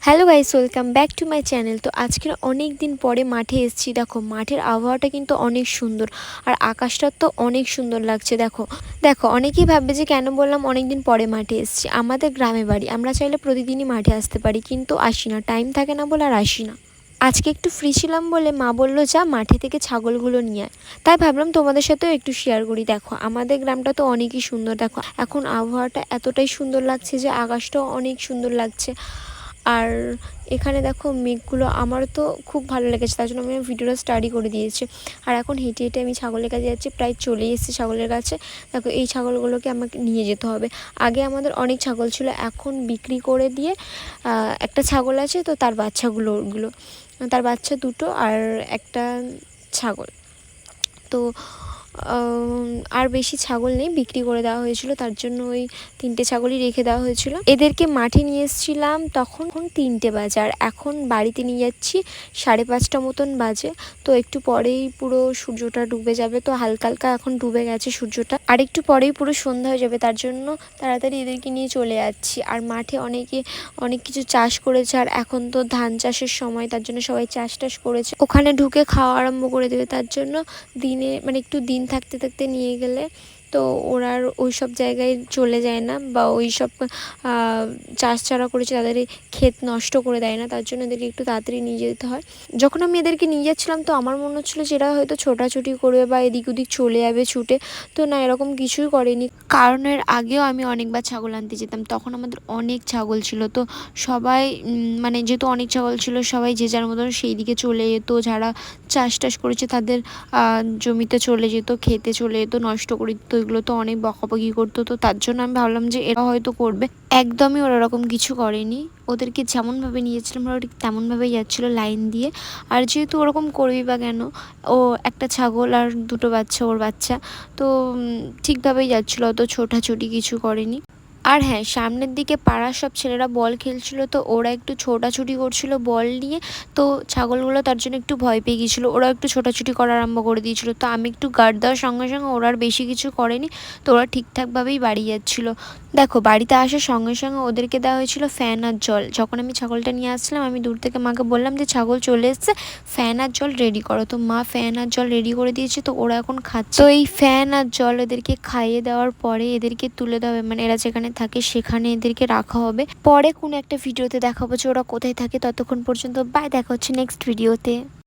Hello guys, welcome back to my channel. তো আজকের অনেক দিন পরে মাঠে এসেছি। দেখো মাঠের আবহাওয়াটা কিন্তু অনেক সুন্দর, আর আকাশটা তো অনেক সুন্দর লাগছে। দেখো দেখো অনেকেই ভাববে যে কেন বললাম অনেক দিন পরে মাঠে এসেছি। আমাদের গ্রামে বাড়ি, আমরা চাইলে প্রতিদিনই মাঠে আসতে পারি, কিন্তু আসি না, টাইম থাকে না বলে আর আসি না। আজকে একটু ফ্রি ছিলাম বলে মা বললো যা মাঠে থেকে ছাগলগুলো নিয়ে আয়। তাই ভাবলাম তোমাদের সাথেও একটু শেয়ার করি। দেখো আমাদের গ্রামটা তো অনেকই সুন্দর। দেখো এখন আবহাওয়াটা এতটাই সুন্দর লাগছে যে আকাশটাও অনেক সুন্দর লাগছে। আর এখানে দেখো মেঘগুলো, আমার তো খুব ভালো লেগেছে, তার জন্য আমি ভিডিওটা স্টাডি করে দিয়েছি। আর এখন হেঁটে হেঁটে আমি ছাগলের কাছে যাচ্ছি, প্রায় চলে এসেছি ছাগলের কাছে। দেখো এই ছাগলগুলোকে আমাকে নিয়ে যেতে হবে। আগে আমাদের অনেক ছাগল ছিল, এখন বিক্রি করে দিয়ে একটা ছাগল আছে, তো তার বাচ্চাগুলো তার বাচ্চা দুটো আর একটা ছাগল। তো আর বেশি ছাগল নেই, বিক্রি করে দেওয়া হয়েছিল, তার জন্য ওই 3টে ছাগলই রেখে দেওয়া হয়েছিল। এদেরকে মাঠে নিয়ে এসেছিলাম তখন 3টে বাজে, আর এখন বাড়িতে নিয়ে যাচ্ছি 5:30 মতন বাজে। তো একটু পরেই পুরো সূর্যটা ডুবে যাবে, তো হালকা হালকা এখন ডুবে গেছে সূর্যটা, আর একটু পরেই পুরো সন্ধ্যা হয়ে যাবে, তার জন্য তাড়াতাড়ি এদেরকে নিয়ে চলে যাচ্ছি। আর মাঠে অনেক কিছু চাষ করেছে, আর এখন তো ধান চাষের সময়, তার জন্য সবাই চাষ টাস করেছে। ওখানে ঢুকে খাওয়া আরম্ভ করে দেবে, তার জন্য দিনে একটু দিন থাকতে থাকতে নিয়ে গেলে তো ওরা আর ওই সব জায়গায় চলে যায় না, বা ওই সব চাষ যারা করেছে তাদের ক্ষেত নষ্ট করে দেয় না, তার জন্য এদেরকে একটু তাড়াতাড়ি নিয়ে যেতে হয়। যখন আমি এদেরকে নিয়ে যাচ্ছিলাম তো আমার মনে হচ্ছিলো যে এরা হয়তো ছোটাছুটি করবে বা এদিক ওদিক চলে যাবে ছুটে, তো না, এরকম কিছুই করেনি। কারণ এর আগেও আমি অনেকবার ছাগল আনতে যেতাম, তখন আমাদের অনেক ছাগল ছিল। তো সবাই যেহেতু অনেক ছাগল ছিল, সবাই যে যার মতন সেই দিকে চলে যেত, যারা চাষ টাস করেছে তাদের জমিতে চলে যেত, খেতে চলে যেত, নষ্ট করে দিত। এগুলো তো অনেক বকাবকি করতো, তো তার জন্য আমি ভাবলাম যে এরা হয়তো করবে। একদমই ওরা ওরকম কিছু করেনি। ওদেরকে যেমনভাবে নিয়েছিলাম ওরা ঠিক তেমনভাবেই যাচ্ছিলো লাইন দিয়ে। আর যেহেতু ওরকম করবি বা কেন, ও একটা ছাগল আর দুটো বাচ্চা, ওর বাচ্চা, তো ঠিকভাবেই যাচ্ছিলো, অত ছোটাছুটি কিছু করেনি। আর হ্যাঁ, সামনের দিকে পাড়ার সব ছেলেরা বল খেলছিল, তো ওরা একটু ছোটাছুটি করছিল বল নিয়ে, তো ছাগলগুলো তার জন্য একটু ভয় পেয়ে গিয়েছিলো, ওরা একটু ছোটাছুটি করা আরম্ভ করে দিয়েছিল। তো আমি একটু গার্ড দেওয়ার সঙ্গে সঙ্গে ওরা আর বেশি কিছু করেনি, তো ওরা ঠিকঠাকভাবেই বাড়ি যাচ্ছিলো। দেখো বাড়িতে আসার সঙ্গে সঙ্গে ওদেরকে দেওয়া হয়েছিল ফ্যান আর জল। যখন আমি ছাগলটা নিয়ে আসলাম, আমি দূর থেকে মাকে বললাম যে ছাগল চলে এসছে, ফ্যান আর জল রেডি করো। তো মা ফ্যান আর জল রেডি করে দিয়েছে, তো ওরা এখন খাচ্ছে। তো এই ফ্যান আর জল এদেরকে খাইয়ে দেওয়ার পরে এদেরকে তুলে দেওয়া হবে, এরা যেখানে থাকে সেখানে এদেরকে রাখা হবে। পরে কোনো একটা ভিডিওতে দেখাবো যে ওরা কোথায় থাকে। ততক্ষণ পর্যন্ত বাই, দেখা হচ্ছে নেক্সট ভিডিওতে।